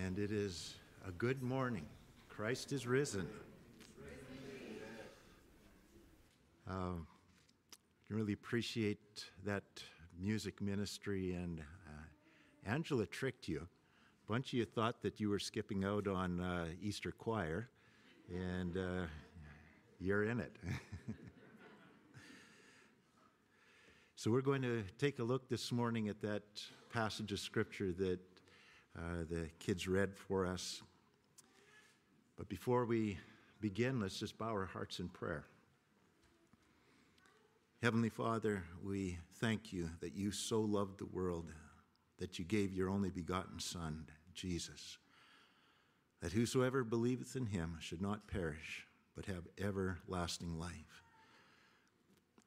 And it is a good morning. Christ is risen. I really appreciate that music ministry, and Angela tricked you. A bunch of you thought that you were skipping out on Easter choir, and you're in it. So we're going to take a look this morning at that passage of Scripture that the kids read for us. But before we begin, let's just bow our hearts in prayer. Heavenly Father, we thank you that you so loved the world that you gave your only begotten Son, Jesus, that whosoever believeth in him should not perish, but have everlasting life.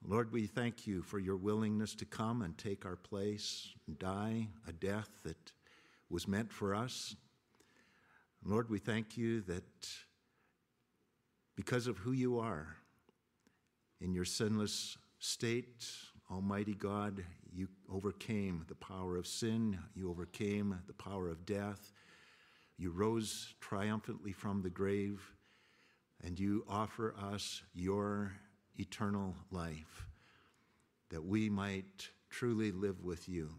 Lord, we thank you for your willingness to come and take our place and die a death that was meant for us. Lord, we thank you that because of who you are, in your sinless state, Almighty God, you overcame the power of sin, you overcame the power of death, you rose triumphantly from the grave, and you offer us your eternal life, that we might truly live with you,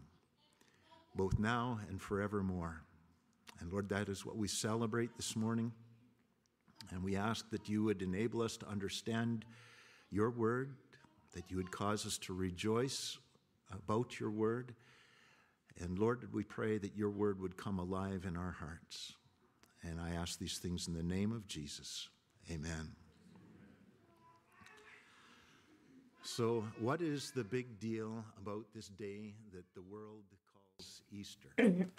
both now and forevermore. And Lord, that is what we celebrate this morning, and we ask that you would enable us to understand your word, that you would cause us to rejoice about your word. And Lord, we pray that your word would come alive in our hearts. And I ask these things in the name of Jesus. Amen. So, what is the big deal about this day that the world calls Easter?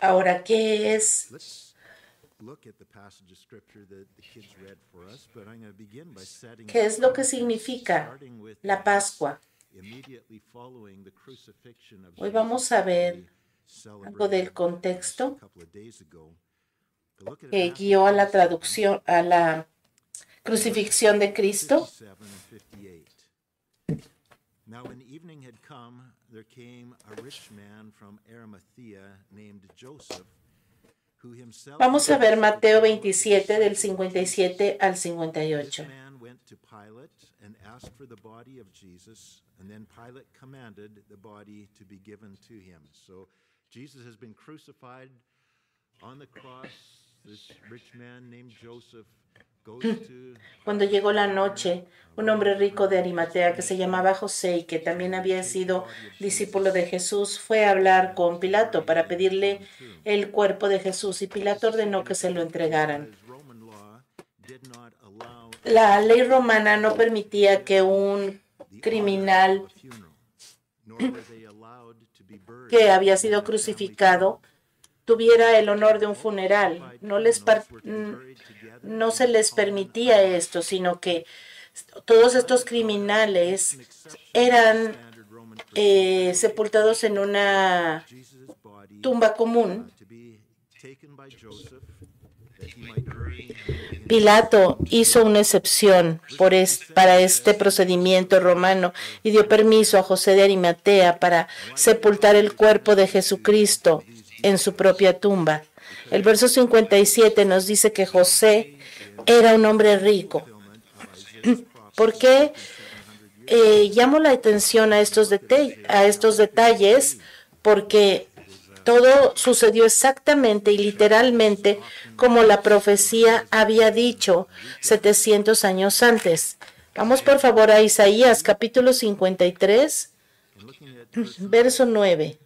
Ahora, ¿qué es? Let's look at the passage of Scripture that the kids read for us, but I'm going to begin by setting ¿Qué es lo que significa la Pascua? Immediately following the crucifixion of Hoy vamos a ver algo del a contexto couple of days ago. But look at que Matthew guió a la 27, traducción, a la crucifixión de Cristo. 57 and 58. Now when evening had come, there came a rich man from Arimathea named Joseph, who himself... Vamos a ver Mateo 27 del 57 al 58. This man went to Pilate and asked for the body of Jesus, and then Pilate commanded the body to be given to him. So Jesus has been crucified on the cross. This rich man named Joseph goes to... Cuando llegó la noche, un hombre rico de Arimatea que se llamaba José y que también había sido discípulo de Jesús fue a hablar con Pilato para pedirle el cuerpo de Jesús, y Pilato ordenó que se lo entregaran. La ley romana no permitía que un criminal que había sido crucificado tuviera el honor de un funeral. No se les permitía esto, sino que todos estos criminales eran sepultados en una tumba común. Pilato hizo una excepción para este procedimiento romano y dio permiso a José de Arimatea para sepultar el cuerpo de Jesucristo en su propia tumba. El verso 57 nos dice que José era un hombre rico. ¿Por qué llamo la atención a estos detalles? Porque todo sucedió exactamente y literalmente como la profecía había dicho 700 años antes. Vamos por favor a Isaías capítulo 53, verso 9.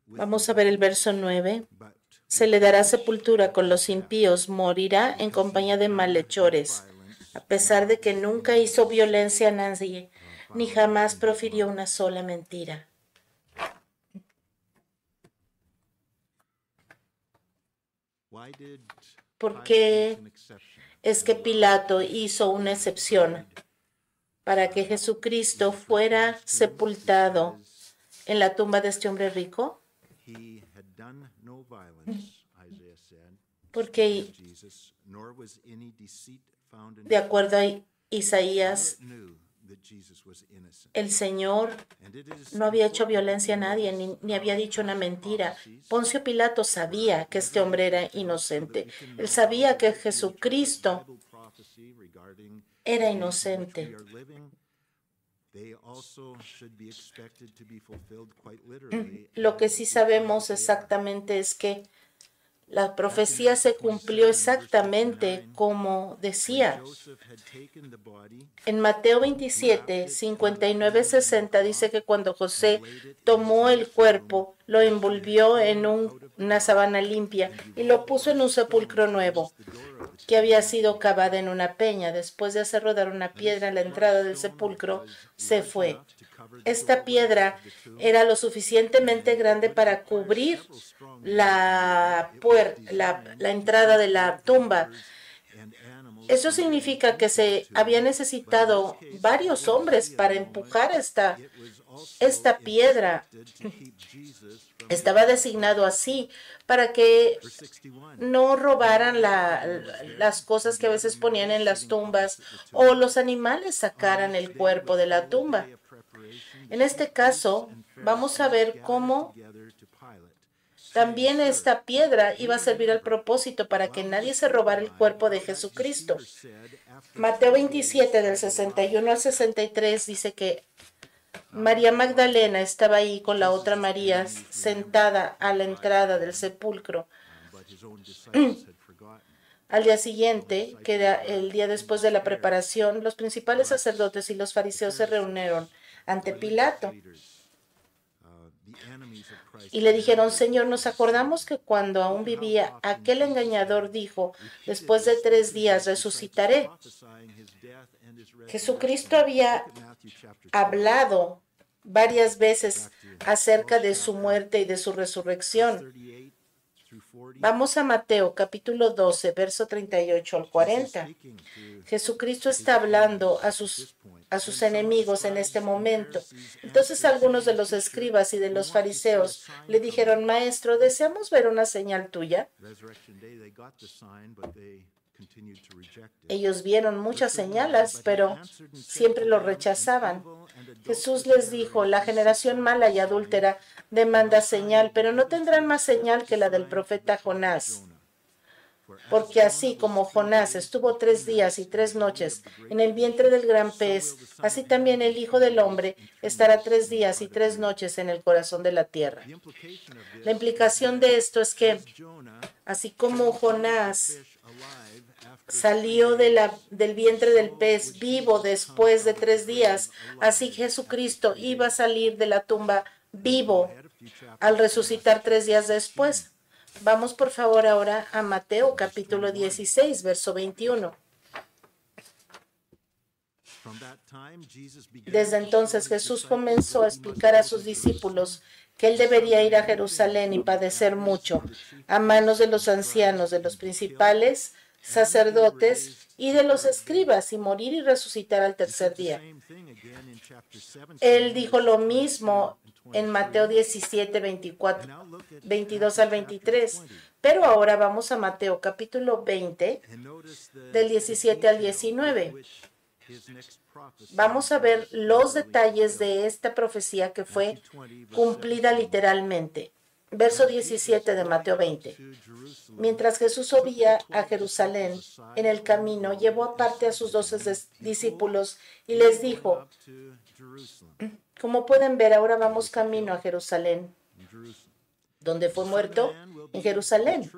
Vamos a ver el verso 9. Se le dará sepultura con los impíos, morirá en compañía de malhechores, a pesar de que nunca hizo violencia a nadie, ni jamás profirió una sola mentira. ¿Por qué es que Pilato hizo una excepción para que Jesucristo fuera sepultado en la tumba de este hombre rico? done no violence, Isaiah said, porque Jesus, nor was any deceit found in de him. acuerdo a Isaías, Pilate knew that Jesus was innocent. el Señor And it is no había hecho important violencia a to nadie, notice ni había how dicho una past mentira. prophecies Poncio Pilato sabía que este hombre era inocente. Él sabía que Jesucristo Bible prophecy regarding era the days in which we inocente. are living, they also should be expected to be fulfilled quite literally. Lo que and sí we find sabemos that they are. exactamente es que la profecía se cumplió exactamente como When decía. Joseph had taken the body En Mateo 27, 59, 60 dice que cuando José tomó el cuerpo, lo envolvió en una sábana limpia y lo puso en un sepulcro nuevo que había sido cavada en una peña. Después de hacer rodar una piedra en la entrada del sepulcro, se fue. Esta piedra era lo suficientemente grande para cubrir la entrada de la tumba. Eso significa que se había necesitado varios hombres para empujar esta piedra. Estaba designado así para que no robaran las cosas que a veces ponían en las tumbas o los animales sacaran el cuerpo de la tumba. En este caso, vamos a ver cómo también esta piedra iba a servir al propósito para que nadie se robara el cuerpo de Jesucristo. Mateo 27, del 61 al 63, dice que María Magdalena estaba ahí con la otra María sentada a la entrada del sepulcro. Al día siguiente, que era el día después de la preparación, los principales sacerdotes y los fariseos se reunieron ante Pilato y le dijeron: Señor, nos acordamos que cuando aún vivía aquel engañador dijo: después de 3 días resucitaré. Jesucristo había hablado varias veces acerca de su muerte y de su resurrección. Vamos a Mateo capítulo 12, verso 38 al 40. Jesucristo está hablando a sus enemigos en este momento. Entonces algunos de los escribas y de los fariseos le dijeron: Maestro, deseamos ver una señal tuya. Ellos vieron muchas señales, pero siempre lo rechazaban. Jesús les dijo: la generación mala y adúltera demanda señal, pero no tendrán más señal que la del profeta Jonás. Porque así como Jonás estuvo 3 días y 3 noches en el vientre del gran pez, así también el Hijo del Hombre estará 3 días y 3 noches en el corazón de la tierra. La implicación de esto es que, así como Jonás salió del vientre del pez vivo después de 3 días, así Jesucristo iba a salir de la tumba vivo al resucitar 3 días después. Vamos por favor ahora a Mateo capítulo 16, verso 21. Desde entonces Jesús comenzó a explicar a sus discípulos que él debería ir a Jerusalén y padecer mucho a manos de los ancianos, de los principales sacerdotes y de los escribas, y morir y resucitar al tercer día. Él dijo lo mismo en Mateo 17, 22 al 23. Pero ahora vamos a Mateo capítulo 20, del 17 al 19. Vamos a ver los detalles de esta profecía que fue cumplida literalmente. Verso 17 de Mateo 20. Mientras Jesús subía a Jerusalén, en el camino llevó aparte a sus 12 discípulos y les dijo: como pueden ver, ahora vamos camino a Jerusalén. ¿Dónde fue muerto? En Jerusalén.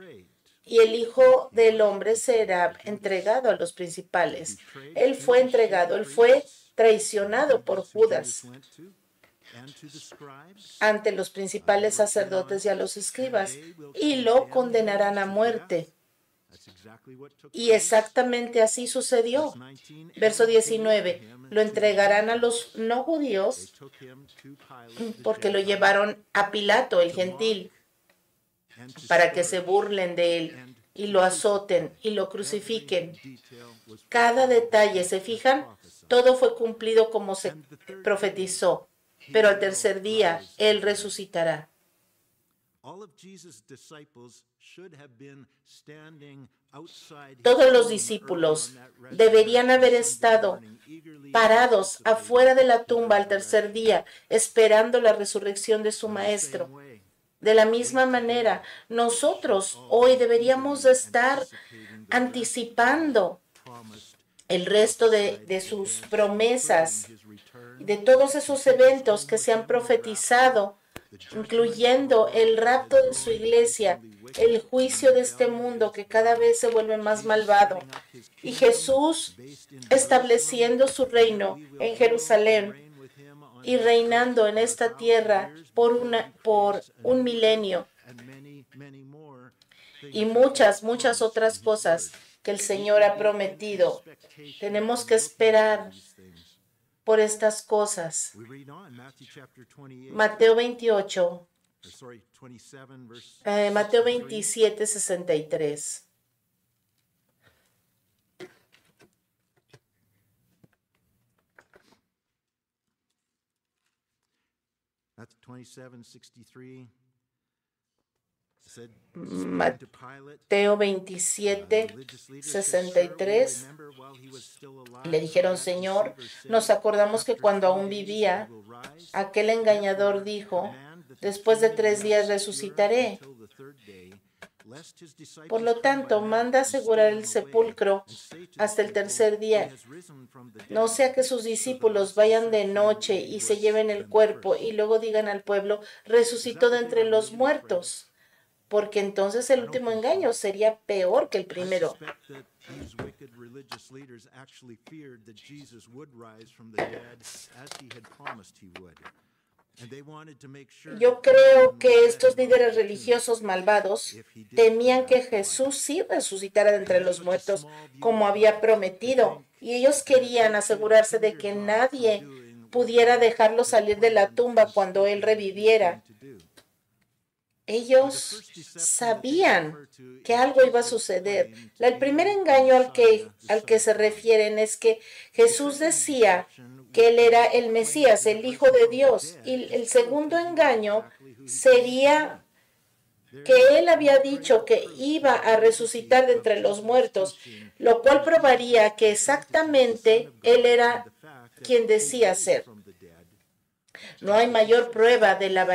Y el Hijo del Hombre será entregado a los principales. Él fue entregado, él fue traicionado por Judas ante los principales sacerdotes y a los escribas, y lo condenarán a muerte. Y exactamente así sucedió. Verso 19. Lo entregarán a los no judíos porque lo llevaron a Pilato, el gentil, para que se burlen de él y lo azoten y lo crucifiquen. Cada detalle, ¿se fijan? Todo fue cumplido como se profetizó, pero al tercer día él resucitará. Todos los discípulos deberían haber estado parados afuera de la tumba al tercer día, esperando la resurrección de su maestro. De la misma manera, nosotros hoy deberíamos estar anticipando el resto de sus promesas, de todos esos eventos que se han profetizado, incluyendo el rapto de su iglesia, el juicio de este mundo que cada vez se vuelve más malvado, y Jesús estableciendo su reino en Jerusalén y reinando en esta tierra por un milenio, y muchas otras cosas que el Señor ha prometido. Tenemos que esperar por estas cosas. Mateo 28, Mateo 27, 63. Mateo 27, 63. Le dijeron: Señor, nos acordamos que cuando aún vivía, aquel engañador dijo: después de 3 días resucitaré. Por lo tanto, manda asegurar el sepulcro hasta el tercer día. No sea que sus discípulos vayan de noche y se lleven el cuerpo y luego digan al pueblo: resucitó de entre los muertos. Porque entonces el último engaño sería peor que el primero. Yo creo que estos líderes religiosos malvados temían que Jesús sí resucitara de entre los muertos como había prometido, y ellos querían asegurarse de que nadie pudiera dejarlo salir de la tumba cuando él reviviera. Ellos sabían que algo iba a suceder. El primer engaño al que se refieren es que Jesús decía que él era el Mesías, el Hijo de Dios. Y el segundo engaño sería que él había dicho que iba a resucitar de entre los muertos, lo cual probaría que exactamente él era quien decía ser. No hay mayor prueba de la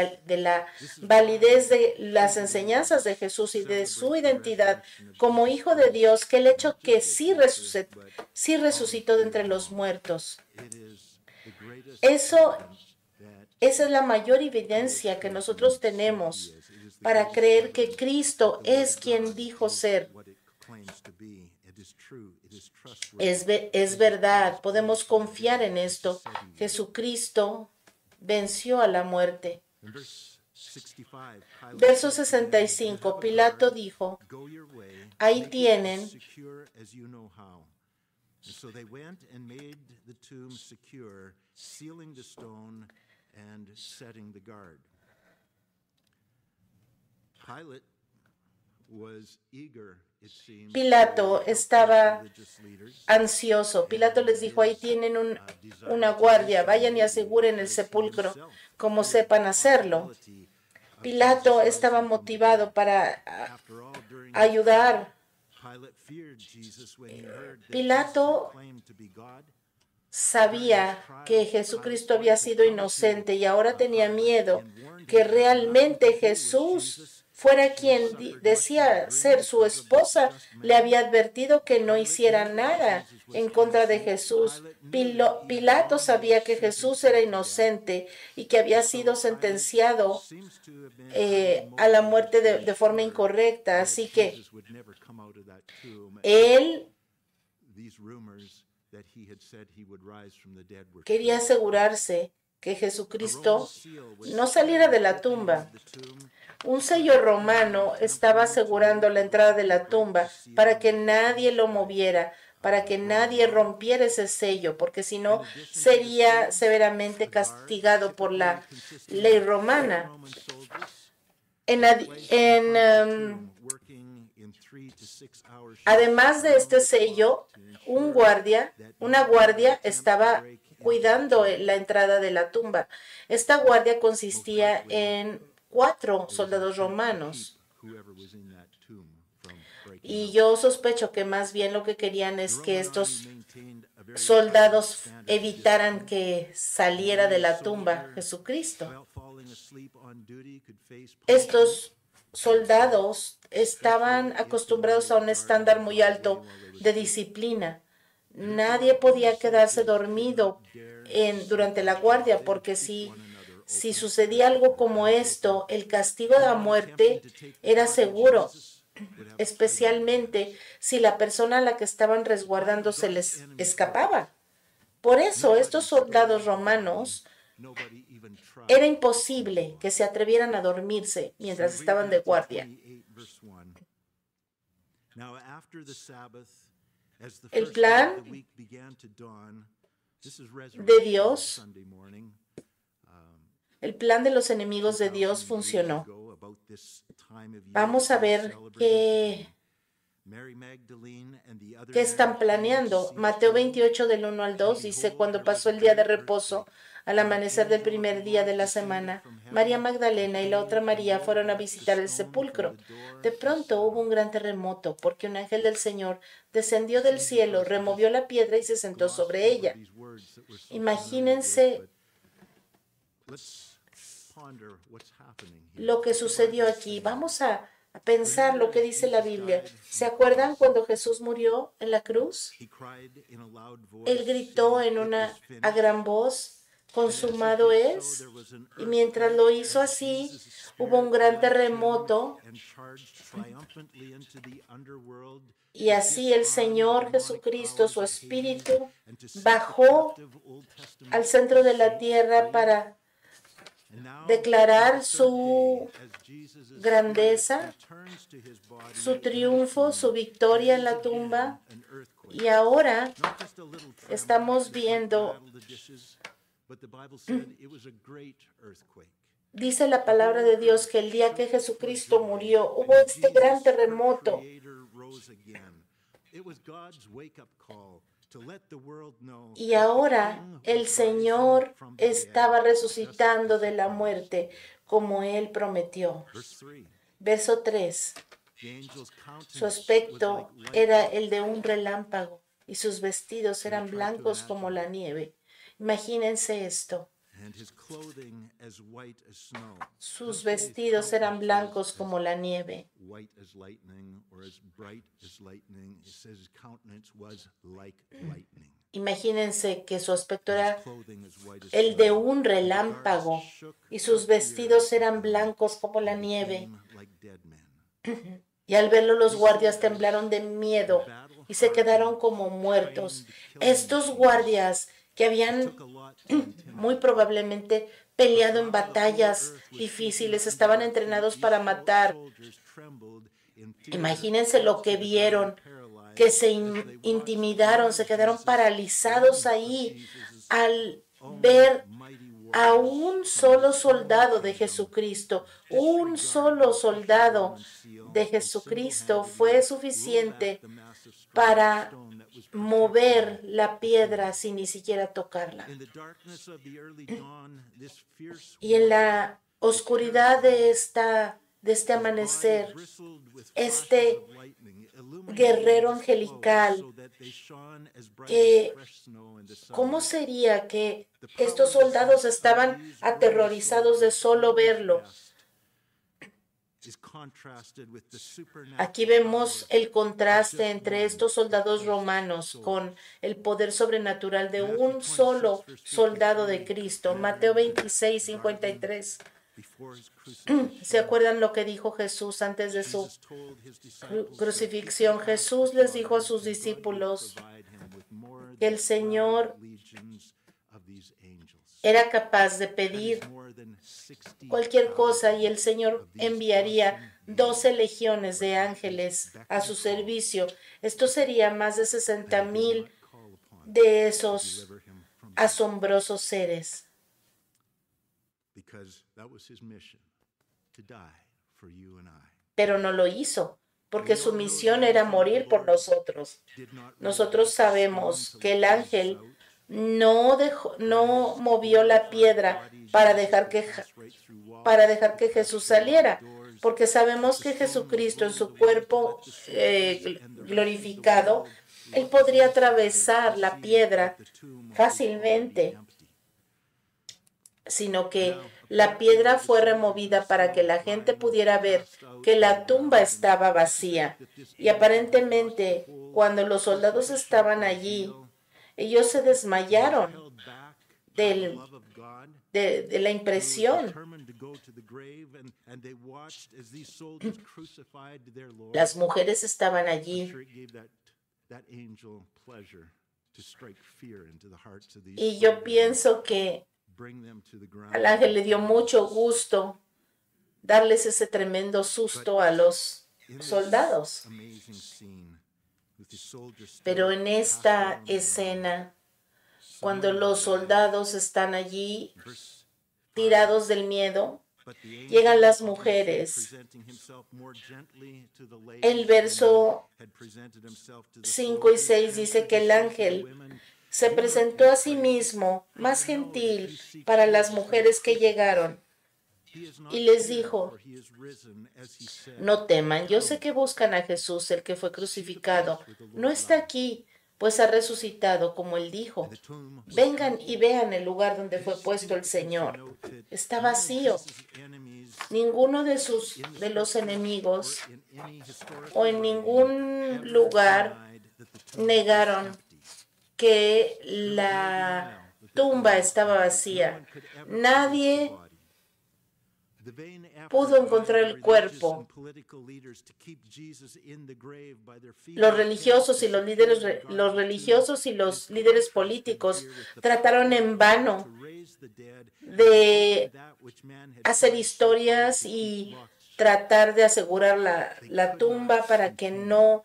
validez de las enseñanzas de Jesús y de su identidad como Hijo de Dios que el hecho que sí resucitó de entre los muertos. Esa es la mayor evidencia que nosotros tenemos para creer que Cristo es quien dijo ser. Es verdad, podemos confiar en esto. Jesucristo venció a la muerte. Verso 65, Pilato dijo: ahí tienen. Pilato estaba ansioso. Pilato les dijo: ahí tienen una guardia, vayan y aseguren el sepulcro como sepan hacerlo. Pilato estaba motivado para ayudar. Pilato sabía que Jesucristo había sido inocente y ahora tenía miedo que realmente Jesús fuera quien decía ser. Su esposa le había advertido que no hiciera nada en contra de Jesús. Pilato sabía que Jesús era inocente y que había sido sentenciado a la muerte de forma incorrecta. Así que él quería asegurarse que Jesucristo no saliera de la tumba. Un sello romano estaba asegurando la entrada de la tumba para que nadie lo moviera, para que nadie rompiera ese sello, porque si no sería severamente castigado por la ley romana. Además de este sello, una guardia estaba cuidando la entrada de la tumba. Esta guardia consistía en 4 soldados romanos. whoever was in that tomb from breaking Y out. yo sospecho que más bien lo que querían es The que Roman estos army maintained a very soldados standard of evitaran discipline. que saliera de la tumba Jesucristo. While falling asleep on duty could face punishment. Estos soldados estaban acostumbrados a un estándar muy alto de disciplina. Nadie podía quedarse dormido durante la guardia, porque si sucedía algo como esto, el castigo de la muerte era seguro, especialmente si la persona a la que estaban resguardando se les escapaba. Por eso, estos soldados romanos Nobody even tried. era imposible que se atrevieran a dormirse mientras estaban de guardia. 28, verse 1. Now after the Sabbath, as the El first plan day of the week began to dawn, this is de resurrection Dios, Sunday morning. el plan de los enemigos de Dios 2000 years funcionó. ago, about this time of year, Vamos a we ver celebrate qué Mary Magdalene and the other ¿qué están Mary planeando? came to see Mateo the tomb. 28 del 1 al 2 dice, cuando pasó el día de reposo, al amanecer del primer día de la semana, María Magdalena y la otra María fueron a visitar el sepulcro. De pronto hubo un gran terremoto, porque un ángel del Señor descendió del cielo, removió la piedra y se sentó sobre ella. Imagínense lo que sucedió aquí. Vamos a pensar lo que dice la Biblia. ¿Se acuerdan cuando Jesús murió en la cruz? Él gritó a gran voz, consumado es, y mientras lo hizo así, hubo un gran terremoto, y así el Señor Jesucristo, su Espíritu, bajó al centro de la tierra para declarar su grandeza, su triunfo, su victoria en la tumba. Y ahora estamos viendo, dice la palabra de Dios, que el día que Jesucristo murió hubo este gran terremoto. Y ahora el Señor estaba resucitando de la muerte como Él prometió. Verso 3. Su aspecto era el de un relámpago y sus vestidos eran blancos como la nieve. Imagínense esto. Sus vestidos eran blancos como la nieve. Imagínense que su aspecto era el de un relámpago y sus vestidos eran blancos como la nieve. Y al verlo los guardias temblaron de miedo y se quedaron como muertos. Estos guardias que habían muy probablemente peleado en batallas difíciles, estaban entrenados para matar. Imagínense lo que vieron, que se intimidaron, se quedaron paralizados ahí al ver a un solo soldado de Jesucristo. Un solo soldado de Jesucristo fue suficiente para mover la piedra sin ni siquiera tocarla. Y en la oscuridad de este amanecer, este guerrero angelical, ¿cómo sería que estos soldados estaban aterrorizados de solo verlo? Aquí vemos el contraste entre estos soldados romanos con el poder sobrenatural de un solo soldado de Cristo. Mateo 26, 53. ¿Se acuerdan lo que dijo Jesús antes de su crucifixión? Jesús les dijo a sus discípulos que el Señor era capaz de pedir cualquier cosa y el Señor enviaría 12 legiones de ángeles a su servicio. Esto sería más de 60,000 de esos asombrosos seres. Pero no lo hizo, porque su misión era morir por nosotros. Nosotros sabemos que el ángel no movió la piedra para dejar que Jesús saliera, porque sabemos que Jesucristo en su cuerpo glorificado, él podría atravesar la piedra fácilmente, sino que la piedra fue removida para que la gente pudiera ver que la tumba estaba vacía. Y aparentemente, cuando los soldados estaban allí, ellos se desmayaron de la impresión. Las mujeres estaban allí. Y yo pienso que al ángel le dio mucho gusto darles ese tremendo susto a los soldados. Pero en esta escena, cuando los soldados están allí tirados del miedo, llegan las mujeres. El verso 5 y 6 dice que el ángel se presentó a sí mismo más gentil para las mujeres que llegaron y les dijo: no teman, yo sé que buscan a Jesús, el que fue crucificado. No está aquí, pues ha resucitado como él dijo. Vengan y vean el lugar donde fue puesto el Señor. Está vacío. Ninguno de los enemigos o en ningún lugar negaron que la tumba estaba vacía. Nadie pudo encontrar el cuerpo. Los religiosos y los líderes políticos trataron en vano de hacer historias y tratar de asegurar la tumba para que nadie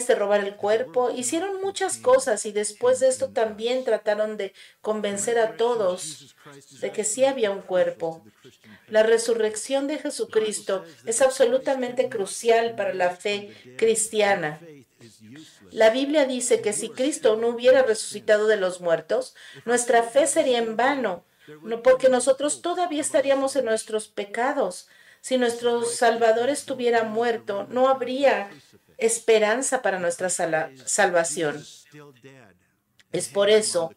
se robara el cuerpo. Hicieron muchas cosas y después de esto también trataron de convencer a todos de que sí había un cuerpo. La resurrección de Jesucristo es absolutamente crucial para la fe cristiana. La Biblia dice que si Cristo no hubiera resucitado de los muertos, nuestra fe sería en vano, porque nosotros todavía estaríamos en nuestros pecados. Si nuestro Salvador estuviera muerto, no habría esperanza para nuestra salvación. Es por eso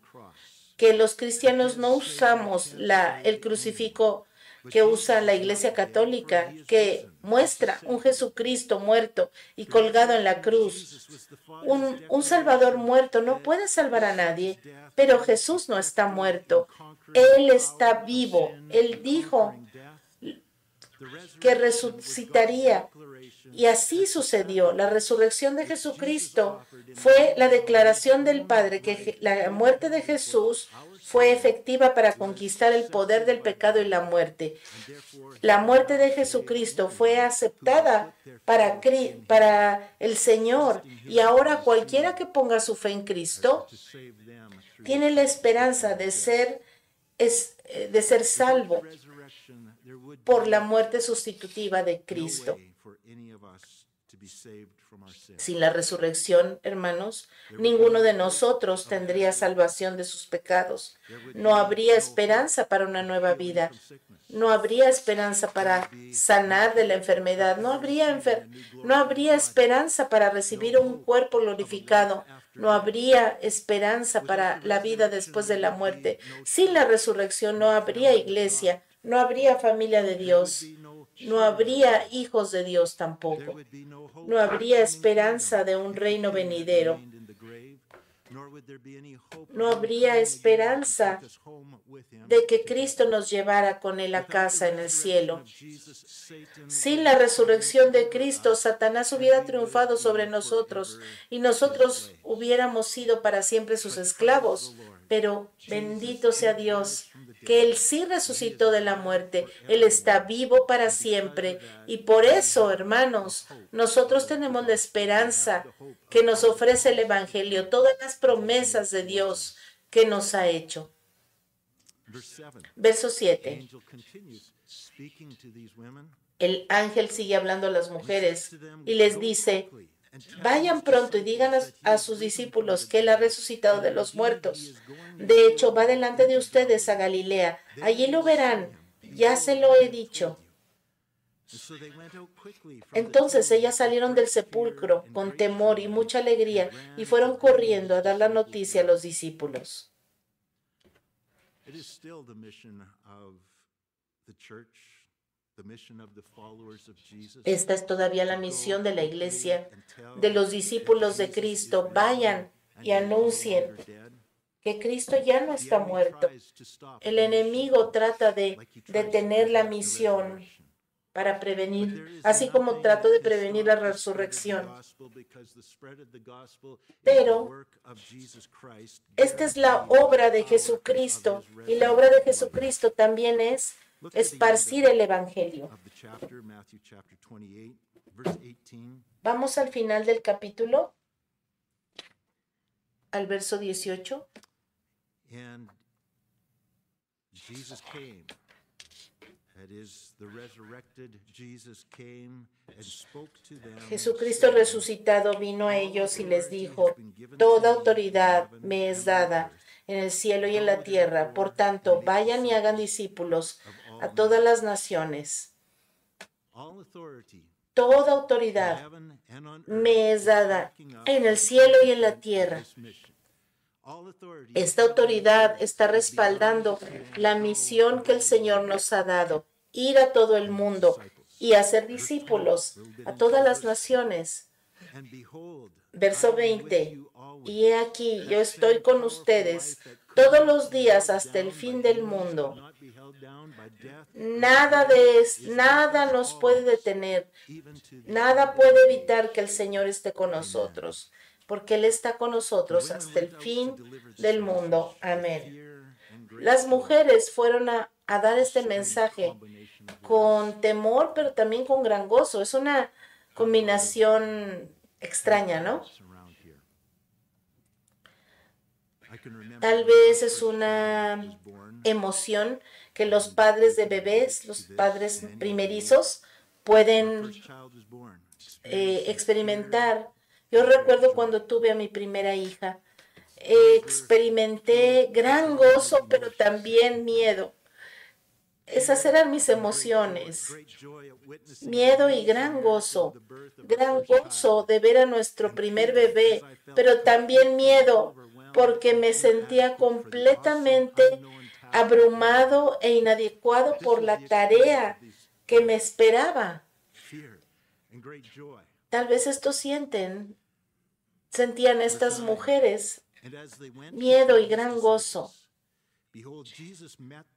que los cristianos no usamos el crucifijo que usa la Iglesia Católica, que muestra un Jesucristo muerto y colgado en la cruz. Un Salvador muerto no puede salvar a nadie, pero Jesús no está muerto. Él está vivo. Él dijo que resucitaría. Y así sucedió. La resurrección de Jesucristo fue la declaración del Padre que la muerte de Jesús fue efectiva para conquistar el poder del pecado y la muerte. La muerte de Jesucristo fue aceptada para el Señor, y ahora cualquiera que ponga su fe en Cristo tiene la esperanza de ser salvo por la muerte sustitutiva de Cristo. Sin la resurrección, hermanos, ninguno de nosotros tendría salvación de sus pecados. No habría esperanza para una nueva vida. No habría esperanza para sanar de la enfermedad. No habría esperanza para recibir un cuerpo glorificado. No habría esperanza para la vida después de la muerte. Sin la resurrección no habría iglesia. No habría familia de Dios. No habría hijos de Dios tampoco. No habría esperanza de un reino venidero. No habría esperanza de que Cristo nos llevara con él a casa en el cielo. Sin la resurrección de Cristo, Satanás hubiera triunfado sobre nosotros y nosotros hubiéramos sido para siempre sus esclavos. Pero bendito sea Dios, que Él sí resucitó de la muerte. Él está vivo para siempre. Y por eso, hermanos, nosotros tenemos la esperanza que nos ofrece el Evangelio, todas las promesas de Dios que nos ha hecho. Verso 7. El ángel sigue hablando a las mujeres y les dice: Vayan pronto y digan a sus discípulos que Él ha resucitado de los muertos. De hecho, va delante de ustedes a Galilea. Allí lo verán. Ya se lo he dicho. Entonces ellas salieron del sepulcro con temor y mucha alegría y fueron corriendo a dar la noticia a los discípulos. Esta es todavía la misión de la iglesia, de los discípulos de Cristo. Vayan y anuncien que Cristo ya no está muerto. El enemigo trata de detener la misión para prevenir, así como trato de prevenir la resurrección. Pero esta es la obra de Jesucristo, y la obra de Jesucristo también es esparcir el evangelio. Vamos al final del capítulo, al verso 18. And Jesus came. That is, the resurrected Jesus came and spoke to them. Jesucristo resucitado vino a ellos y les dijo: toda autoridad me es dada en el cielo y en la tierra. Por tanto, vayan y hagan discípulos a todas las naciones. Toda autoridad me es dada en el cielo y en la tierra. Esta autoridad está respaldando la misión que el Señor nos ha dado: ir a todo el mundo y hacer discípulos a todas las naciones. Verso 20. Y he aquí, yo estoy con ustedes todos los días hasta el fin del mundo. Nada nos puede detener, nada puede evitar que el Señor esté con nosotros, porque Él está con nosotros hasta el fin del mundo. Amén. Las mujeres fueron a dar este mensaje con temor, pero también con gran gozo. Es una combinación extraña, ¿no? Tal vez es una emoción que los padres de bebés, los padres primerizos, pueden experimentar. Yo recuerdo cuando tuve a mi primera hija, experimenté gran gozo, pero también miedo. Esas eran mis emociones, miedo y gran gozo de ver a nuestro primer bebé, pero también miedo porque me sentía completamente abrumado e inadecuado por la tarea que me esperaba. Tal vez esto sentían estas mujeres, miedo y gran gozo.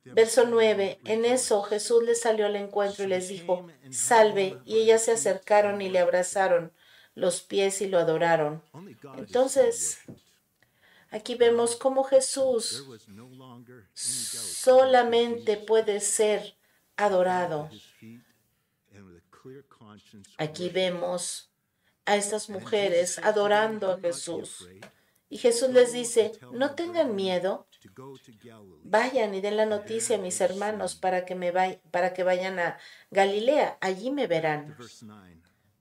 Verso 9. En eso Jesús les salió al encuentro y les dijo: salve. Y ellas se acercaron y le abrazaron los pies y lo adoraron. Entonces, aquí vemos cómo Jesús solamente puede ser adorado. Aquí vemos a estas mujeres adorando a Jesús. Y Jesús les dice: no tengan miedo, vayan y den la noticia a mis hermanos para que vayan a Galilea, allí me verán.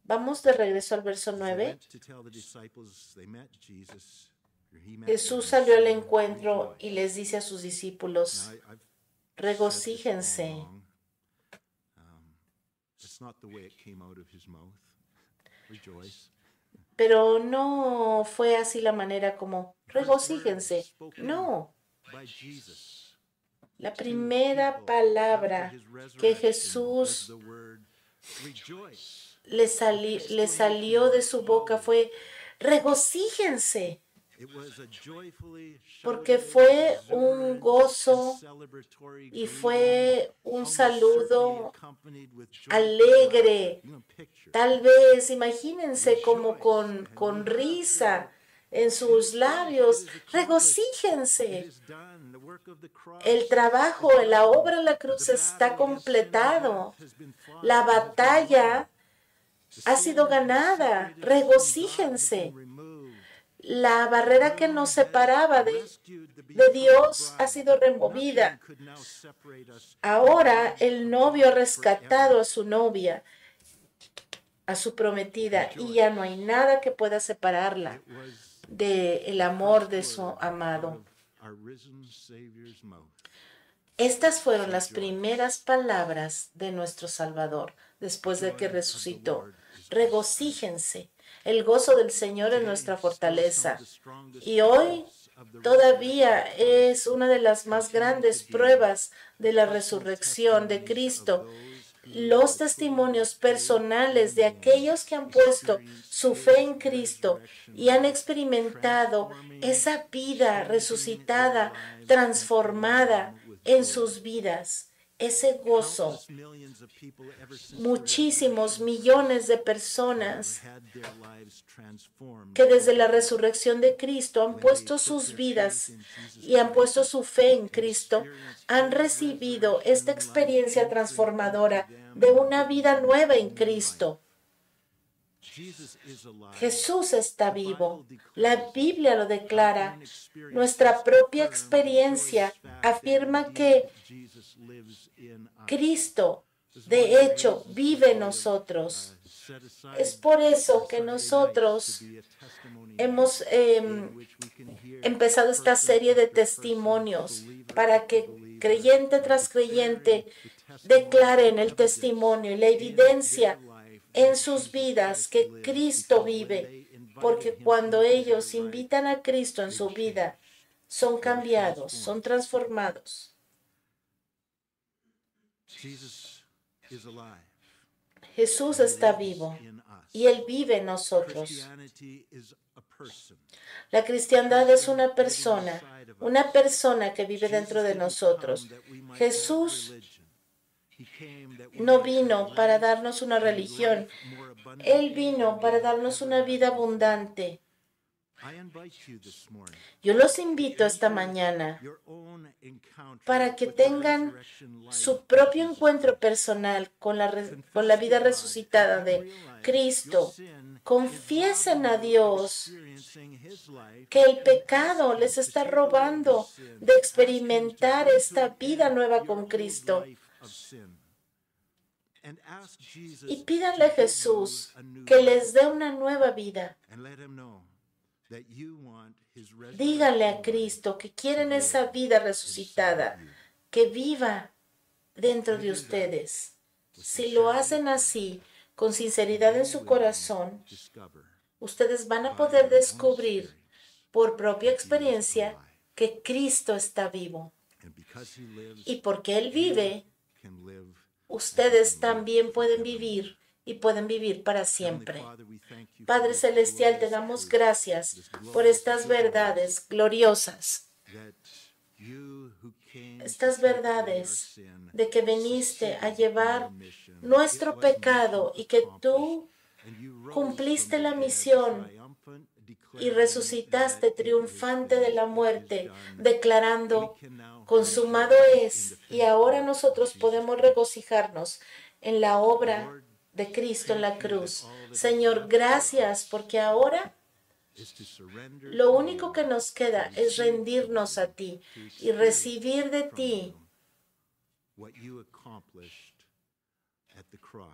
Vamos de regreso al verso 9. Jesús salió al encuentro y les dice a sus discípulos: regocíjense. Pero no fue así la manera como regocíjense. No. La primera palabra que Jesús le salió de su boca fue regocíjense. Porque fue un gozo y fue un saludo alegre. Tal vez, imagínense como con risa en sus labios. Regocíjense. El trabajo, la obra en la cruz está completado. La batalla ha sido ganada. Regocíjense. La barrera que nos separaba de Dios ha sido removida. Ahora el novio ha rescatado a su novia a su prometida y ya no hay nada que pueda separarla del amor de su amado. Estas fueron las primeras palabras de nuestro Salvador después de que resucitó. Regocíjense. El gozo del Señor es nuestra fortaleza. Y hoy todavía es una de las más grandes pruebas de la resurrección de Cristo. Los testimonios personales de aquellos que han puesto su fe en Cristo y han experimentado esa vida resucitada, transformada en sus vidas, ese gozo. Muchísimos millones de personas que desde la resurrección de Cristo han puesto sus vidas y han puesto su fe en Cristo, han recibido esta experiencia transformadora de una vida nueva en Cristo. Jesús está vivo. La Biblia lo declara. Nuestra propia experiencia afirma que Cristo, de hecho, vive en nosotros. Es por eso que nosotros hemos empezado esta serie de testimonios para que creyente tras creyente declaren el testimonio y la evidencia en sus vidas que Cristo vive, porque cuando ellos invitan a Cristo en su vida, son cambiados, son transformados. Jesús está vivo y Él vive en nosotros. La cristiandad es una persona que vive dentro de nosotros. Jesús no vino para darnos una religión, Él vino para darnos una vida abundante. Yo los invito esta mañana para que tengan su propio encuentro personal con la vida resucitada de Cristo. Confiesen a Dios que el pecado les está robando de experimentar esta vida nueva con Cristo. Y pídanle a Jesús que les dé una nueva vida. Díganle a Cristo que quieren esa vida resucitada, que viva dentro de ustedes. Si lo hacen así, con sinceridad en su corazón, ustedes van a poder descubrir por propia experiencia que Cristo está vivo. Y porque Él vive, ustedes también pueden vivir y pueden vivir para siempre. Padre Celestial, te damos gracias por estas verdades gloriosas. Estas verdades de que viniste a llevar nuestro pecado y que tú cumpliste la misión y resucitaste triunfante de la muerte, declarando, consumado es, y ahora nosotros podemos regocijarnos en la obra de Cristo en la cruz. Señor, gracias, porque ahora lo único que nos queda es rendirnos a ti y recibir de ti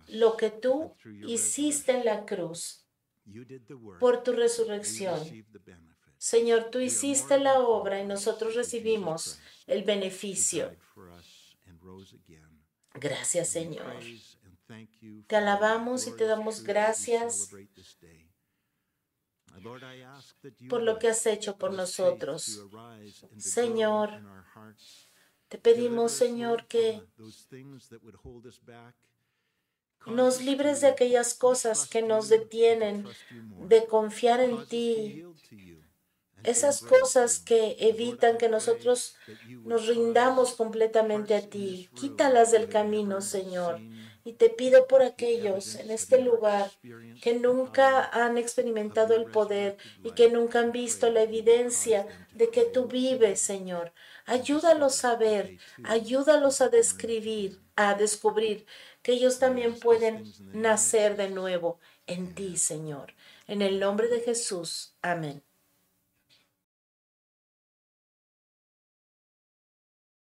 lo que tú hiciste en la cruz por tu resurrección. Señor, tú hiciste la obra y nosotros recibimos el beneficio. Gracias, Señor. Te alabamos y te damos gracias por lo que has hecho por nosotros. Señor, te pedimos, Señor, que nos libres de aquellas cosas que nos detienen de confiar en ti. Esas cosas que evitan que nosotros nos rindamos completamente a ti. Quítalas del camino, Señor. Y te pido por aquellos en este lugar que nunca han experimentado el poder y que nunca han visto la evidencia de que tú vives, Señor. Ayúdalos a ver, ayúdalos a descubrir que ellos también pueden nacer de nuevo en ti, Señor. En el nombre de Jesús. Amén.